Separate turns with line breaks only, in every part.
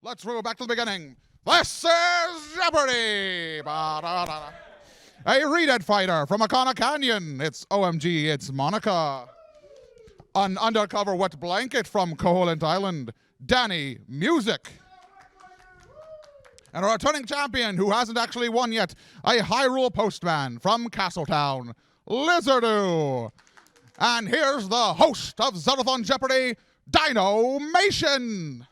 Let's roll back to the beginning. This is Jeopardy! Ba-da-da-da. A reed fighter from Akana Canyon. It's OMG, it's Monica. An undercover wet blanket from Koholint Island. Danny Music. And a returning champion who hasn't actually won yet, a Hyrule postman from Castletown, Lizardo. And here's the host of Zeldathon Jeopardy, Dino-mation.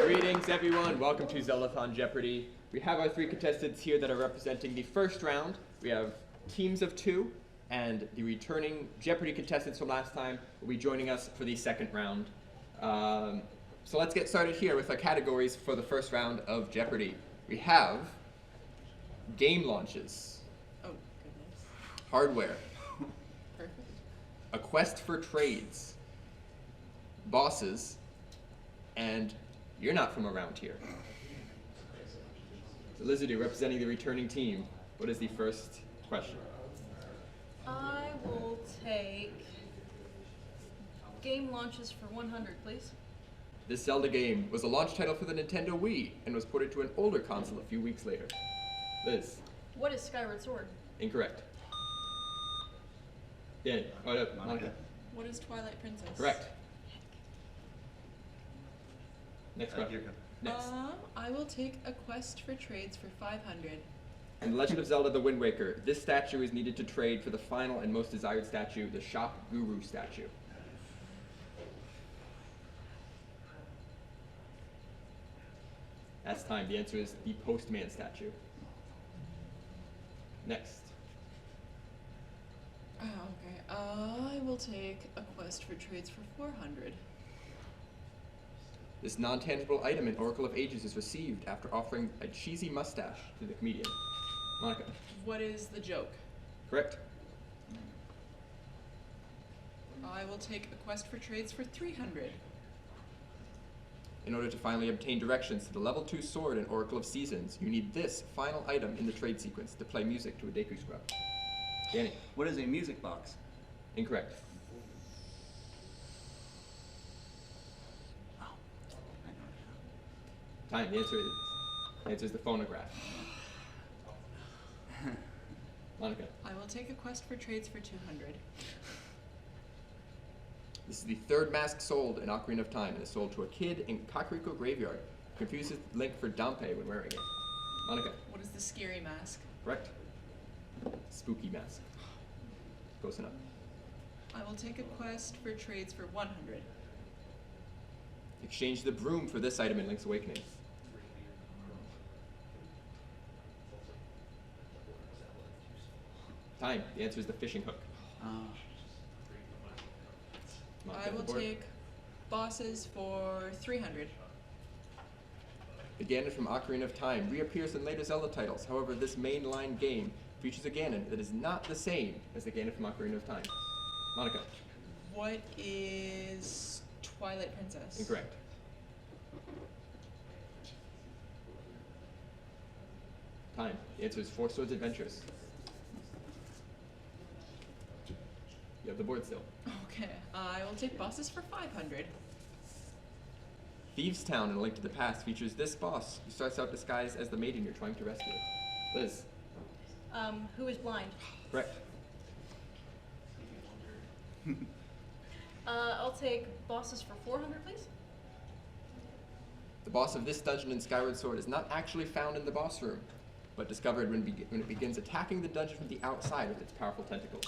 Greetings, everyone. Welcome to Zeldathon Jeopardy. We have our three contestants here that are representing the first round. We have teams of two, and the returning Jeopardy contestants from last time will be joining us for the second round. So let's get started here with our categories for the first round of Jeopardy. We have game launches.
Oh, goodness.
Hardware.
Perfect.
A quest for trades. Bosses. And you're not from around here. So Lizardo, representing the returning team, what is the first question?
I will take game launches for 100, please.
This Zelda game was a launch title for the Nintendo Wii and was ported to an older console a few weeks later. Liz.
What is Skyward Sword?
Incorrect. Danny. Oh, no, Monica.
What is Twilight Princess?
Correct. Next question. Next.
I will take a quest for trades for 500.
In The Legend of Zelda The Wind Waker, this statue is needed to trade for the final and most desired statue, the Shop Guru statue. That's time. The answer is the Postman statue. Next.
Oh, okay. I will take a quest for trades for 400.
This non-tangible item in Oracle of Ages is received after offering a cheesy mustache to the comedian. Monica.
What is the joke?
Correct.
I will take a quest for trades for 300.
In order to finally obtain directions to the level 2 sword in Oracle of Seasons, you need this final item in the trade sequence to play music to a Deku Scrub. Danny.
What is a music box?
Incorrect.
Oh, I know.
Time. The answer is the phonograph. Monica.
I will take a quest for trades for 200.
This is the third mask sold in Ocarina of Time and is sold to a kid in Kakariko Graveyard. Confuses Link for Dampé when wearing it. Monica.
What is the scary mask?
Correct. Spooky mask. Close enough.
I will take a quest for trades for 100.
Exchange the broom for this item in Link's Awakening. Time. The answer is the fishing hook. Monica,
I will
the board.
take bosses for 300.
The Ganon from Ocarina of Time reappears in later Zelda titles. However, this mainline game features a Ganon that is not the same as the Ganon from Ocarina of Time. Monica.
What is Twilight Princess?
Incorrect. Time. The answer is Four Swords Adventures. You have the board still.
Okay, I will take bosses for 500.
Thieves Town in A Link to the Past features this boss, who starts out disguised as the maiden you're trying to rescue. Liz.
Who is blind?
Correct.
I'll take bosses for 400, please.
The boss of this dungeon in Skyward Sword is not actually found in the boss room, but discovered when it begins attacking the dungeon from the outside with its powerful tentacles.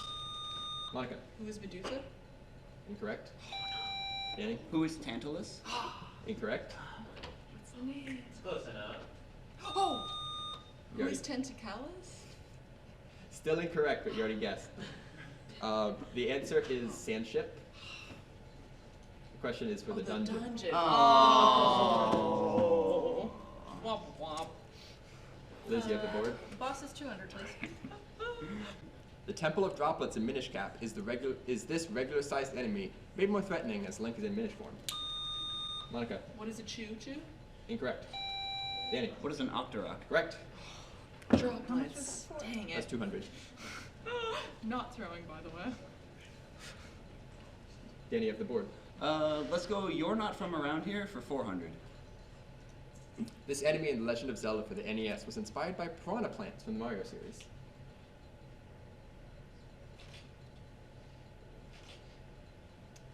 Monica.
Who is Medusa?
Incorrect. Danny.
Who is Tantalus?
Incorrect.
What's the name?
Close enough.
Oh!
You
Who
already-
is Tentacalus?
Still incorrect, but you already guessed. The answer is Sandship. The question is for the dungeon.
Oh. Womp womp.
Liz, you have the board.
Bosses 200, please.
The Temple of Droplets in Minish Cap is this regular-sized enemy made more threatening as Link is in Minish form. Monica.
What is a choo-choo?
Incorrect. Danny.
What is an Octorok?
Correct.
Droplets. Dang
That's
it.
200.
Not throwing, by the way.
Danny, you have the board.
Let's go You're Not From Around Here for 400.
This enemy in The Legend of Zelda for the NES was inspired by piranha plants from the Mario series.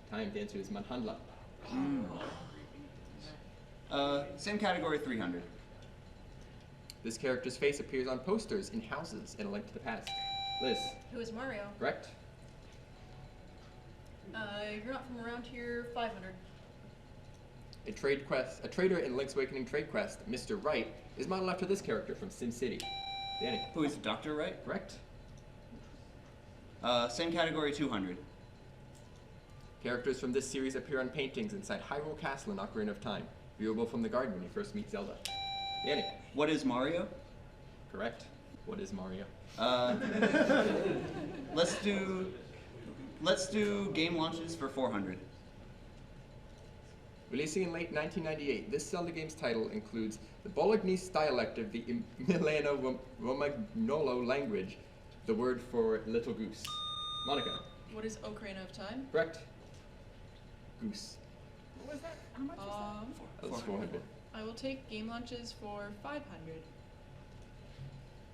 Time. The answer is Manhandla.
Same category, 300.
This character's face appears on posters in houses in A Link to the Past. Liz.
Who is Mario?
Correct?
You're not from around here. 500.
A trader in Link's Awakening trade quest, Mr. Wright, is modeled after this character from SimCity. Danny.
Who is Dr. Wright?
Correct?
Same category, 200.
Characters from this series appear on paintings inside Hyrule Castle in Ocarina of Time, viewable from the garden when you first meet Zelda. Danny.
What is Mario?
Correct? What is Mario?
Let's do game launches for 400.
Releasing in late 1998, this Zelda game's title includes the Bolognese dialect of the Milano-Romagnolo language, the word for little goose. Monica.
What is Ocarina of Time?
Correct? Goose.
What was that? How much was
That was 400.
I will take game launches for 500.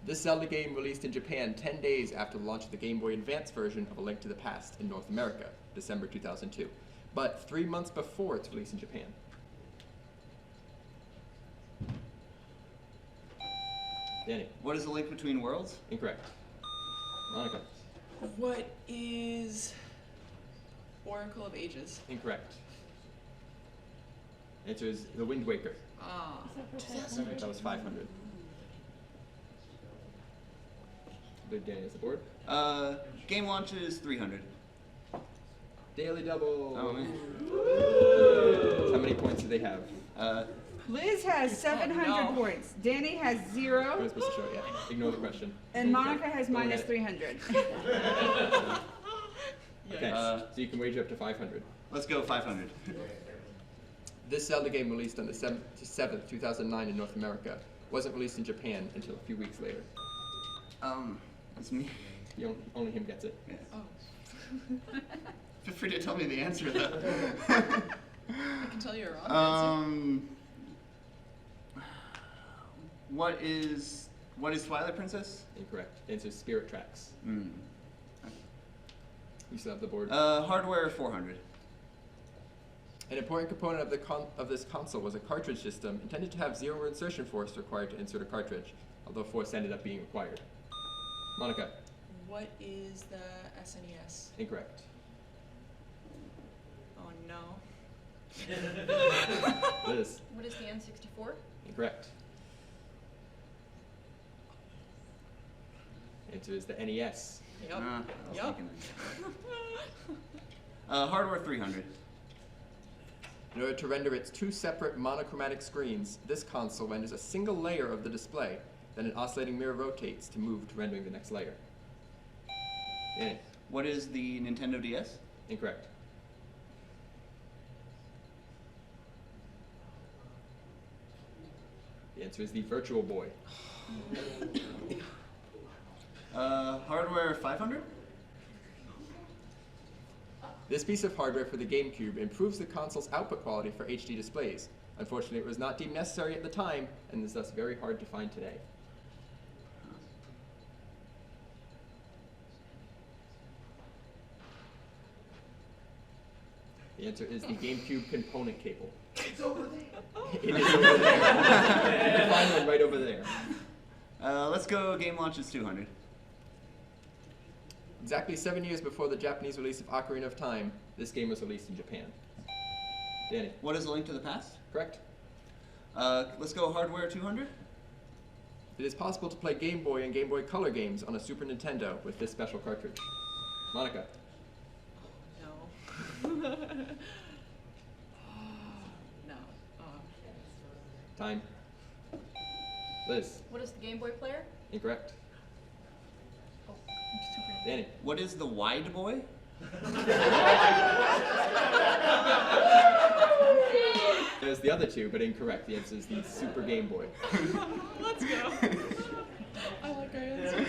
This Zelda game released in Japan 10 days after the launch of the Game Boy Advance version of A Link to the Past in North America, December 2002, but 3 months before its release in Japan. Danny.
What is the link between worlds?
Incorrect. Monica.
What is Oracle of Ages?
Incorrect. Answer is The Wind Waker.
Ah.
That was 500. Big Danny is the board.
Game launches, 300.
Daily double.
Oh, man.
How many points do they have?
Liz has 700
no.
points. Danny has
Who
0.
was supposed to show it? Yeah. Ignore the question.
And Monica has
Don't
minus
let it.
300.
Okay, so you can wager up to 500.
Let's go 500.
This Zelda game released on the 7th, 2009 in North America wasn't released in Japan until a few weeks later.
It's me.
Only him gets it.
Yeah.
Oh.
Feel free to tell me the answer, though.
I can tell you a wrong answer.
What is Twilight Princess?
Incorrect. The answer is Spirit Tracks. You still have the board.
Hardware, 400.
An important component of this console was a cartridge system intended to have zero insertion force required to insert a cartridge, although force ended up being required. Monica.
What is the SNES?
Incorrect.
Oh no.
Liz.
What is the N64?
Incorrect. Answer is the NES.
Yep.
I was
Yep.
thinking that. Hardware, 300.
In order to render its two separate monochromatic screens, this console renders a single layer of the display, then an oscillating mirror rotates to move to rendering the next layer. Danny.
What is the Nintendo DS?
Incorrect. The answer is the Virtual Boy.
Hardware, 500.
This piece of hardware for the GameCube improves the console's output quality for HD displays. Unfortunately, it was not deemed necessary at the time, and is thus very hard to find today. The answer is the GameCube component cable.
It's over there.
It is over there. You can find one right over there.
Let's go game launches, 200.
Exactly 7 years before the Japanese release of Ocarina of Time, this game was released in Japan. Danny.
What is A Link to the Past?
Correct?
Let's go hardware, 200.
It is possible to play Game Boy and Game Boy Color games on a Super Nintendo with this special cartridge. Monica.
No. No.
Time. Liz.
What is the Game Boy player?
Incorrect.
Oh.
Danny.
What is the Wide Boy?
There's the other two, but incorrect. The answer is the Super Game Boy.
Let's go. I like our answer.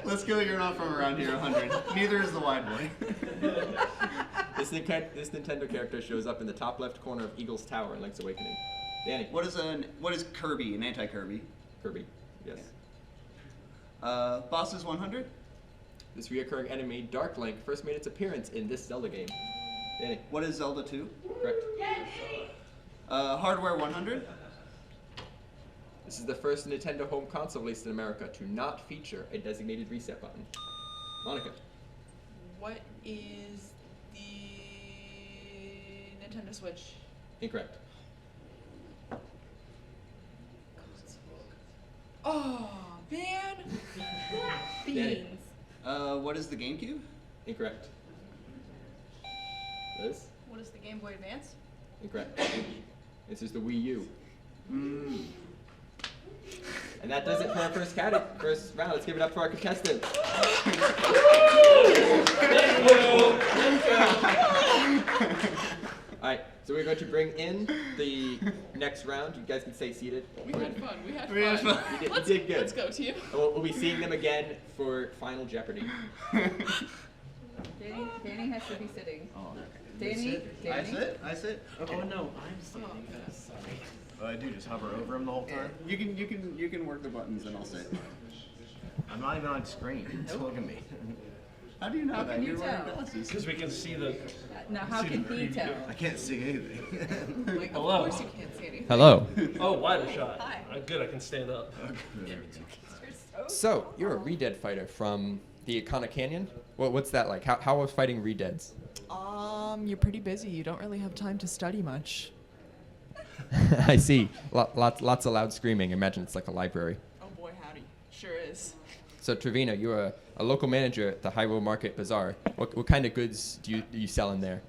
Let's go You're Not From Around Here, 100. Neither is the Wide Boy.
This Nintendo character shows up in the top left corner of Eagle's Tower in Link's Awakening. Danny.
What is Kirby? An anti-Kirby.
Kirby. Yes.
Bosses 100.
This reoccurring enemy, Dark Link, first made its appearance in this Zelda game. Danny.
What is Zelda 2?
Correct.
Hardware 100.
This is the first Nintendo home console released in America to not feature a designated reset button. Monica.
What is the Nintendo Switch?
Incorrect.
Oh, man.
Danny.
What is the GameCube?
Incorrect. Liz?
What is the Game Boy Advance?
Incorrect. This is the Wii U. And that does it for our first round. Let's give it up for our contestants. Alright, so we're going to bring in the next round. You guys can stay seated.
We had fun. We had
We had
fun.
fun.
You did good.
Let's go, team.
And we'll be seeing them again for Final Jeopardy.
Danny has to be sitting. Danny?
I sit.
Okay. Oh no, I'm sitting. Sorry.
I do just hover over him the whole time. You can work the buttons and I'll sit.
I'm not even on screen. Just look at me.
How do you know
How
that?
can you
You're wearing
tell?
glasses.
Because we can see the.
Now, how can he tell?
I can't see anything.
Like, of
Hello.
course you can't see anything.
Hello.
Oh, wider shot.
Hi.
Good, I can stand up.
So, you're a Redead fighter from the Iconic Canyon? What's that like? How was fighting Redeads?
You're pretty busy. You don't really have time to study much.
I see. Lots of loud screaming. Imagine it's like a library.
Oh boy, howdy. Sure is.
So Trevino, you're a local manager at the Highway Market Bazaar. What kind of goods do you sell in there?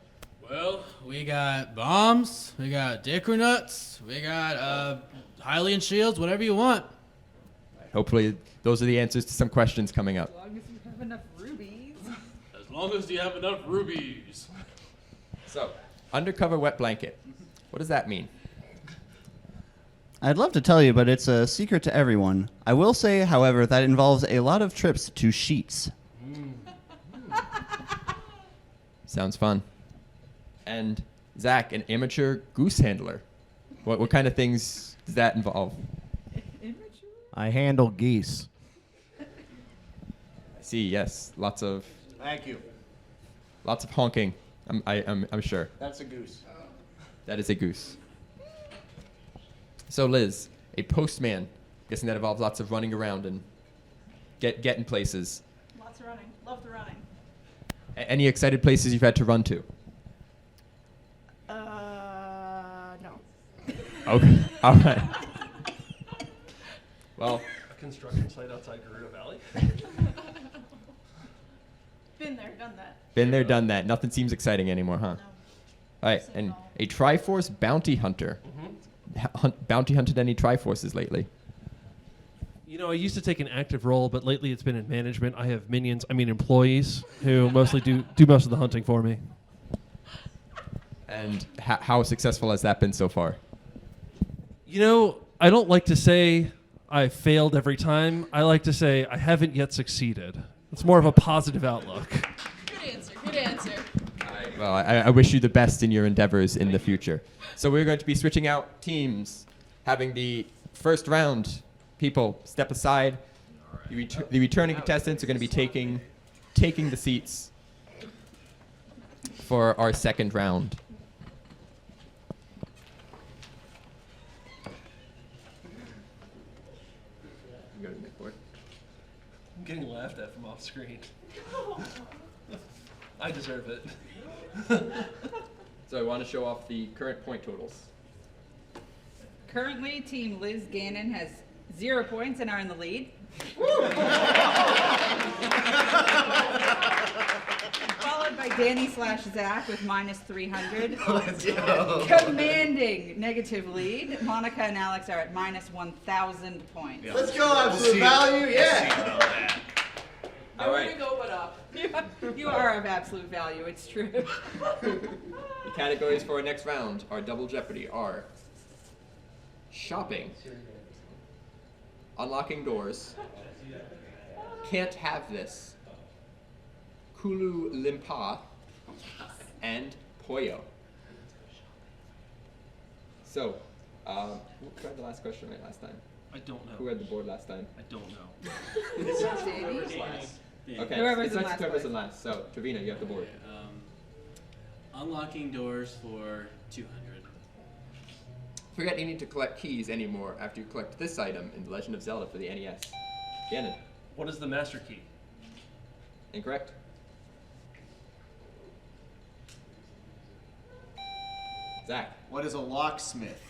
Well, we got bombs, we got dicker nuts, we got Hylian shields, whatever you want.
Hopefully, those are the answers to some questions coming up.
As long as you have enough rubies.
As long as you have enough rubies.
So, undercover wet blanket. What does that mean?
I'd love to tell you, but it's a secret to everyone. I will say, however, that involves a lot of trips to Sheets.
Sounds fun. And Zach, an amateur goose handler. What kind of things does that involve?
I handle geese.
I see. Yes, lots of
Thank you.
honking. I'm sure.
That's a goose.
That is a goose. So Liz, a postman. Guessing that involves lots of running around and getting places.
Lots of running. Love the running.
Any excited places you've had to run to?
No.
Okay. All right. Well,
A construction site outside Gerudo Valley.
Been there, done that.
been there, done that. Nothing seems exciting anymore, huh?
No.
All right, and a Triforce bounty hunter. Bounty hunted any Triforces lately?
You know, I used to take an active role, but lately it's been in management. I have employees who mostly do most of the hunting for me.
And how successful has that been so far?
You know, I don't like to say I failed every time. I like to say I haven't yet succeeded. It's more of a positive outlook.
Good answer. Good answer.
Well, I wish you the best in your endeavors in the future. So we're going to be switching out teams, having the first round. People, step aside. The returning contestants are going to be taking the seats for our second round.
I'm getting laughed at from off screen. I deserve it.
So I want to show off the current point totals.
Currently, Team Liz Gannon has 0 points and are in the lead. Followed by Danny/Zach with -300.
Let's go.
Commanding negative lead. Monica and Alex are at -1,000 points.
Let's go, absolute value. Yeah.
All right.
Where to go but up.
You are of absolute value, it's true.
The categories for our next round, our Double Jeopardy, are shopping, unlocking doors, can't have this, Kulu Limpa, and Poyo. So, who had the last question right last time?
I don't know.
Who had the board last time?
I don't know.
Okay,
Whoever's
it's
in
like
last
whoever's
place.
in last. So, Trevina, you have the board.
Unlocking doors for 200.
Forget you need to collect keys anymore after you collect this item in The Legend of Zelda for the NES. Gannon.
What is the master key?
Incorrect. Zach.
What is a locksmith?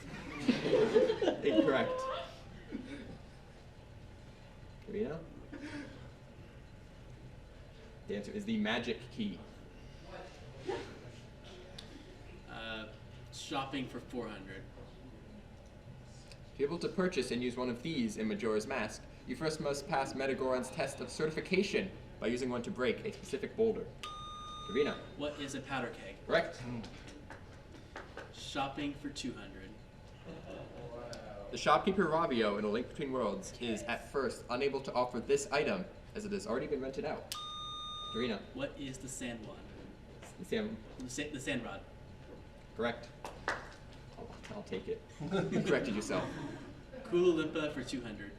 Incorrect. Trevina. The answer is the magic key.
Shopping for 400.
To be able to purchase and use one of these in Majora's Mask, you first must pass Metagoron's test of certification by using one to break a specific boulder. Trevina.
What is a powder keg?
Correct.
Shopping for 200.
The shopkeeper Ravio in A Link Between Worlds is at first unable to offer this item as it has already been rented out. Trevina.
What is the sand wand? The sand rod.
Correct. I'll take it. You corrected yourself.
Kula Limpa for 200.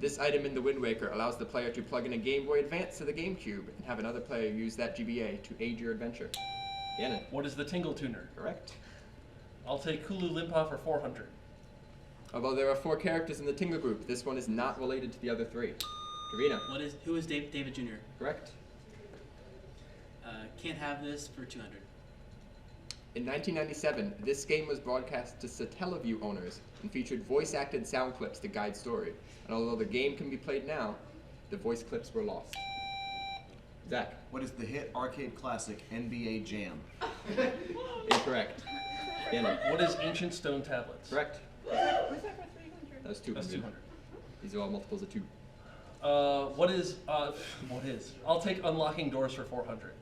This item in the Wind Waker allows the player to plug in a Game Boy Advance to the GameCube and have another player use that GBA to aid your adventure. Gannon.
What is the Tingle Tuner?
Correct.
I'll take Kulu Limpa for 400.
Although there are 4 characters in the Tingle group, this one is not related to the other 3. Trevina.
Who is David Jr.?
Correct.
Can't have this for 200.
In 1997, this game was broadcast to Satellaview owners and featured voice-acted sound clips to guide story. And although the game can be played now, the voice clips were lost. Zach.
What is the hit arcade classic NBA Jam?
Incorrect. Gannon.
What is Ancient Stone Tablets?
Correct.
Was that for 300?
That was 200.
That's 200.
These are all multiples of 2.
What is? I'll take Unlocking Doors for 400.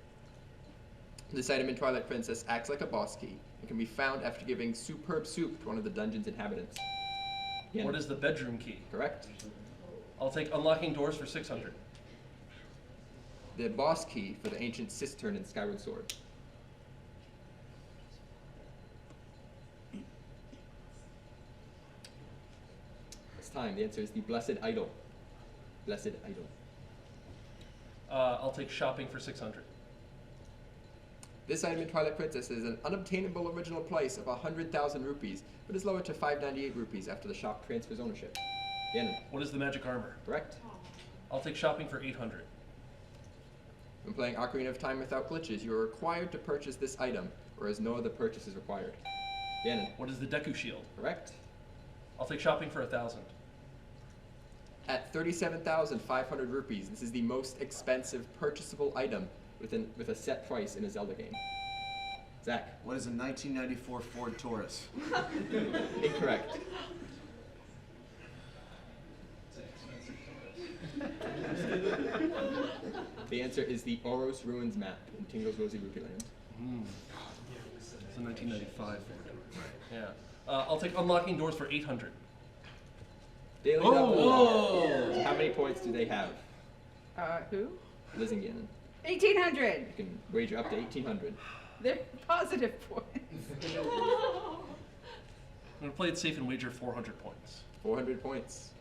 This item in Twilight Princess acts like a boss key and can be found after giving superb soup to one of the dungeon's inhabitants. Gannon.
What is the bedroom key?
Correct.
I'll take Unlocking Doors for 600.
The boss key for the ancient cistern in Skyward Sword. It's time. The answer is the Blessed Idol. Blessed Idol.
I'll take Shopping for 600.
This item in Twilight Princess is an unobtainable original price of 100,000 rupees, but is lowered to 598 rupees after the shop transfers ownership. Gannon.
What is the magic armor?
Correct.
I'll take Shopping for 800.
When playing Ocarina of Time without glitches, you are required to purchase this item, whereas no other purchase is required. Gannon.
What is the Deku Shield?
Correct.
I'll take Shopping for 1,000.
At 37,500 rupees, this is the most expensive purchasable item with a set price in a Zelda game. Zach.
What is a 1994 Ford Taurus?
Incorrect. The answer is the Oros Ruins map in Tingle's Rosy Rupee Land.
It's a 1995. Yeah. I'll take Unlocking Doors for 800.
Daily Double. So how many points do they have?
Who?
Liz and Gannon.
1,800.
You can wager up to 1,800.
They're positive points.
I'm going to play it safe and wager 400 points.
400 points.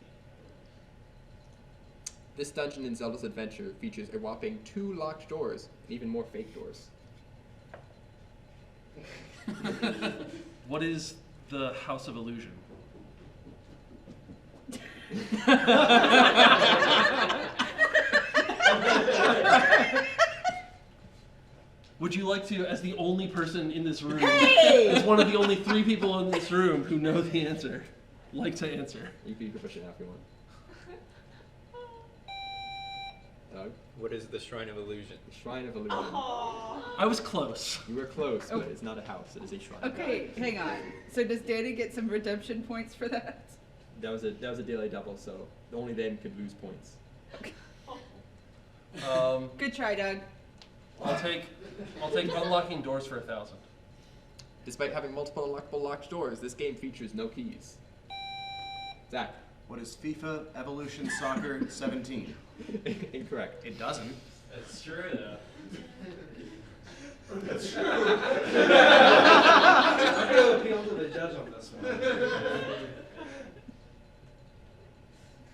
This dungeon in Zelda's Adventure features a whopping 2 locked doors and even more fake doors.
What is the House of Illusion? Would you like to, as the only person in this room, as one of the only 3 people in this room who know the answer, like to answer?
You can push it out if you want. Doug?
What is the Shrine of Illusion?
The Shrine of Illusion.
I was close.
You were close, but it's not a house. It is a shrine.
Okay, hang on. So does Danny get some redemption points for that?
That was a daily double, so only then could lose points.
Good try, Doug.
I'll take Unlocking Doors for 1,000.
Despite having multiple unlockable locked doors, this game features no keys. Zach.
What is FIFA Evolution Soccer 17?
Incorrect.
It doesn't.
That's true, though.
That's true. I'm going to appeal to the judge on this one.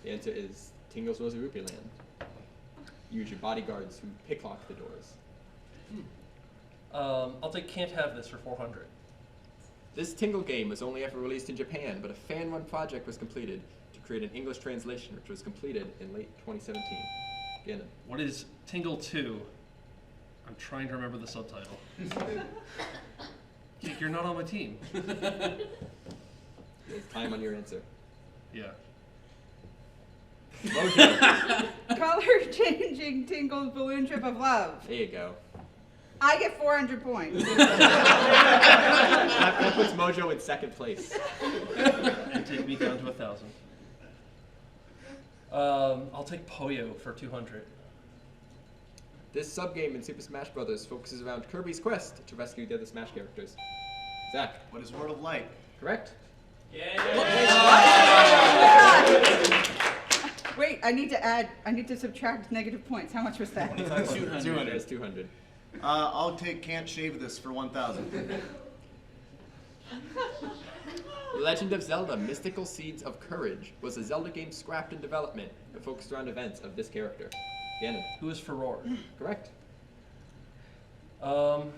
The answer is Tingle's Rosy Rupee Land. Use your bodyguards who picklock the doors.
I'll take Can't Have This for 400.
This Tingle game was only ever released in Japan, but a fan-run project was completed to create an English translation, which was completed in late 2017. Gannon.
What is Tingle 2? I'm trying to remember the subtitle. Jake, you're not on my team.
There's time on your answer.
Yeah.
Mojo.
Color changing Tingle's balloon trip of love.
There you go.
I get 400 points.
That puts Mojo in second place.
You take me down to 1,000. I'll take Poyo for 200.
This subgame in Super Smash Bros. Focuses around Kirby's quest to rescue the other Smash characters. Zach.
What is World of Light?
Correct?
Wait, I need to subtract negative points. How much was that?
200. That's 200.
I'll take Can't Shave This for 1,000.
Legend of Zelda Mystical Seeds of Courage was a Zelda game scrapped in development that focused around events of this character. Gannon.
Who is Furore?
Correct.
I'll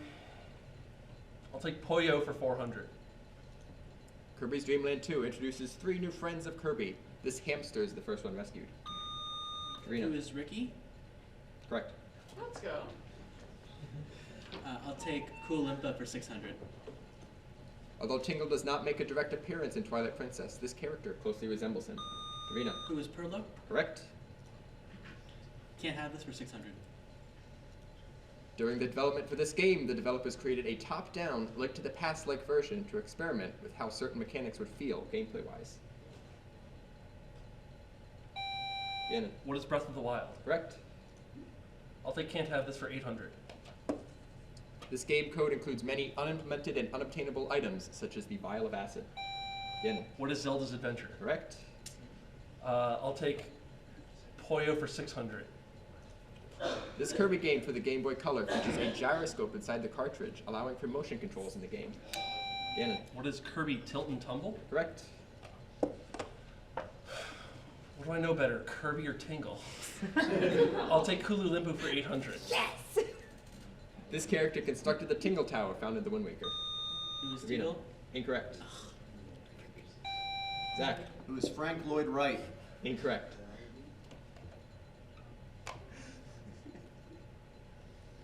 take Poyo for 400.
Kirby's Dream Land 2 introduces 3 new friends of Kirby. This hamster is the first one rescued. Karina.
Who is Ricky?
Correct.
Let's go.
I'll take Cool Limpa for 600.
Although Tingle does not make a direct appearance in Twilight Princess, this character closely resembles him. Karina.
Who is Perlo?
Correct.
Can't Have This for 600.
During the development for this game, the developers created a top-down, Link to the Past-like version to experiment with how certain mechanics would feel gameplay-wise. Gannon.
What is Breath of the Wild?
Correct.
I'll take Can't Have This for 800.
This game code includes many unimplemented and unobtainable items, such as the Vial of Acid. Gannon.
What is Zelda's Adventure?
Correct.
I'll take Poyo for 600.
This Kirby game for the Game Boy Color features a gyroscope inside the cartridge, allowing for motion controls in the game. Gannon.
What is Kirby Tilt and Tumble?
Correct.
What do I know better, Kirby or Tingle? I'll take Kulu Limpu for 800.
Yes!
This character constructed the Tingle Tower found in the Wind Waker.
Who is
Karina.
Tingle?
Incorrect. Zach.
Who is Frank Lloyd Wright?
Incorrect.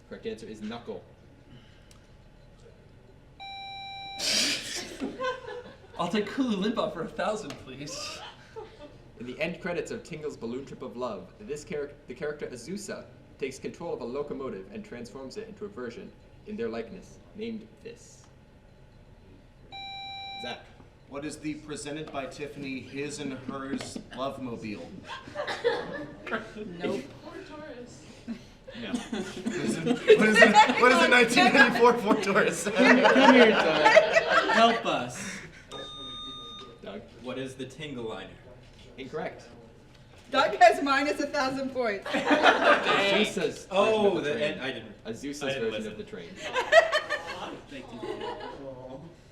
Correct answer is Knuckle.
I'll take Kulu Limpa for 1,000, please.
In the end credits of Tingle's Balloon Trip of Love, the character Azusa takes control of a locomotive and transforms it into a version in their likeness, named this. Zach.
What is the presented by Tiffany His and Hers Love Mobile?
Nope.
No.
What is it? 1994 Ford Taurus?
Come here, Doug. Help us.
Doug.
What is the Tingle Liner?
Incorrect.
Doug has minus 1,000 points.
Azusa's
Oh,
version of the train.
I didn't.
Azusa's
I didn't
version
listen.
of the train.
Thank you.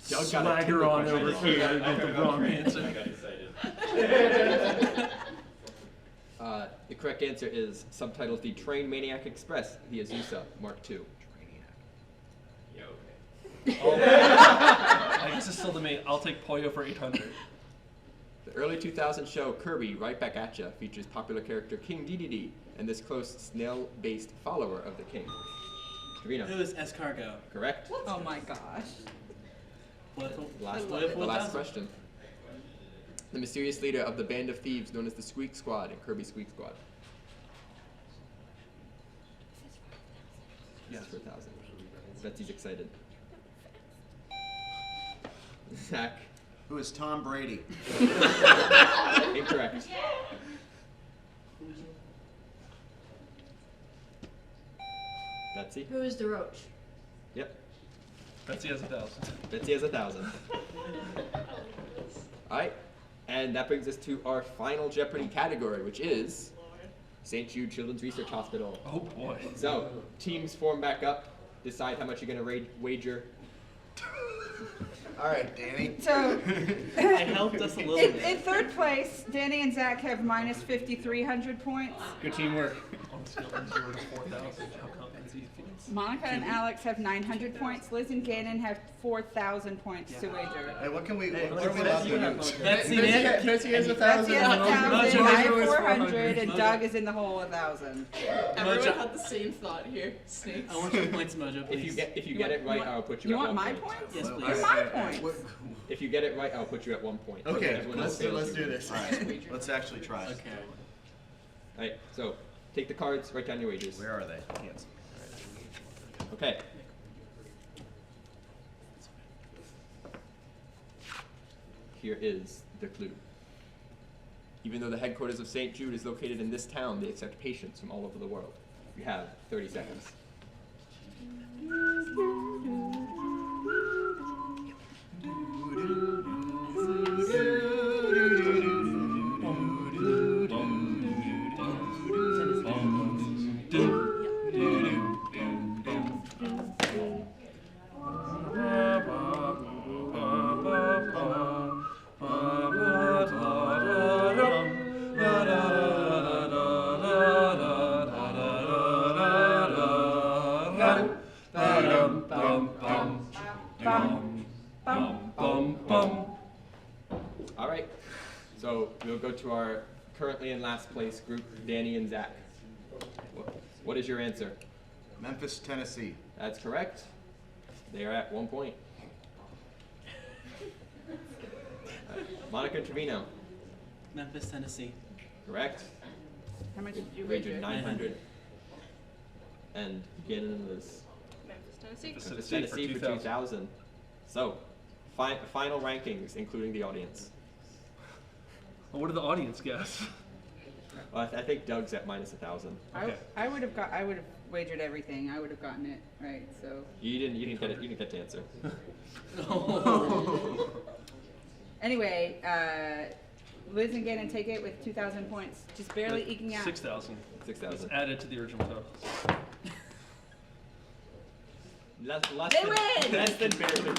Doug got a
Swagger
Tingle
on
question.
over here to get the wrong answer.
I got excited.
The correct answer is subtitled The Train Maniac Express, the Azusa Mark II.
Yeah, okay.
I guess it's still the main. I'll take Poyo for 800.
The early 2000 show Kirby Right Back At Ya features popular character King Dedede and this close snail-based follower of the king. Karina.
Who is Escargot?
Correct.
Oh my gosh.
Last question. The mysterious leader of the band of thieves known as the Squeak Squad and Kirby Squeak Squad. Yes, for 1,000. Betsy's excited. Zach.
Who is Tom Brady?
Incorrect. Betsy.
Who is the roach?
Yep.
Betsy has 1,000.
Betsy has 1,000. Alright, and that brings us to our final Jeopardy category, which is St. Jude Children's Research Hospital.
Oh boy.
So, teams form back up. decide how much you're going to wager.
All right, Danny.
So,
It helped us a little bit.
in third place, Danny and Zach have minus 5,300 points.
Good teamwork.
On a scale of 0 to 4,000, how confident do you feel?
Monica and Alex have 900 points. Liz and Gannon have 4,000 points to wager.
Hey, what can we?
Hey,
What are we
Betsy,
allowed to use?
Betsy,
Betsy has 1,000.
Betsy has 1,000, I have
Mojo is
400, and
Mojo.
Doug is in the hole 1,000.
Everyone
Mojo.
had the same thought here. Snakes.
I want your points, Mojo, please.
If you get it right, I'll put you
You
at
want
1
my
point.
points?
Yes,
Well,
please.
They're my points.
If you get it right, I'll put you at 1 point.
Okay,
Everyone else fails,
let's
you
do
win.
this.
All right, let's actually try.
Okay.
All right, so take the cards, write down your wagers.
Where are they? Yes.
Okay. Here is the clue. Even though the headquarters of St. Jude is located in this town, they accept patients from all over the world. You have 30 seconds. All right, so we'll go to our currently in last place group, Danny and Zach. What is your answer?
Memphis, Tennessee.
That's correct. They are at 1 point. Monica and Trevino.
Memphis, Tennessee.
Correct.
How much did you
Wagered
wager?
900. And Gannon and Liz.
Memphis, Tennessee.
Memphis, Tennessee for 2,000. So, final rankings, including the audience.
Well, what did the audience guess?
Well, I think Doug's at minus 1,000.
I would have wagered everything. I would have gotten it right. So
You didn't get it. You didn't get to answer.
anyway, Liz and Gannon take it with 2,000 points, just barely eking out.
6,000.
6,000.
It's added to the original total.
Less
They
than,
win!
Less than barely.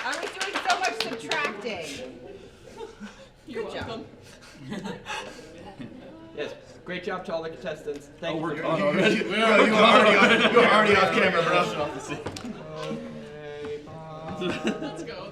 I was doing so much subtracting.
You're
Good job.
welcome.
Yes, great job to all the contestants. Thank you.
we're
for-
gone already.
You're already off camera, bro.
Okay, bye.
Let's go.